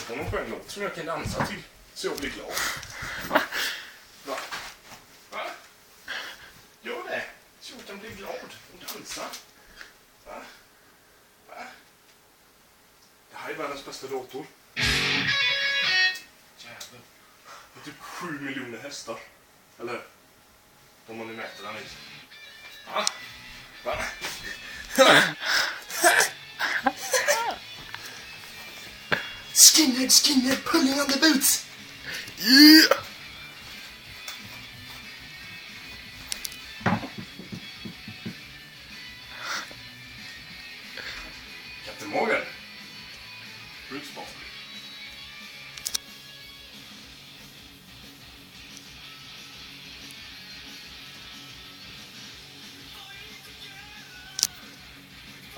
på någon skön låt som jag kan dansa till. Så jag blir glad. Va? Va? Gör det. Så jag kan bli glad och dansa. Va? Va? Det här är världens bästa dator. Jävlar. Det är typ 7 miljoner hästar. Eller? Om man nu mäter den i. Va? Va? Skinhead, pulling on the boots! Yeah! Captain Morgan. Bruce Boston.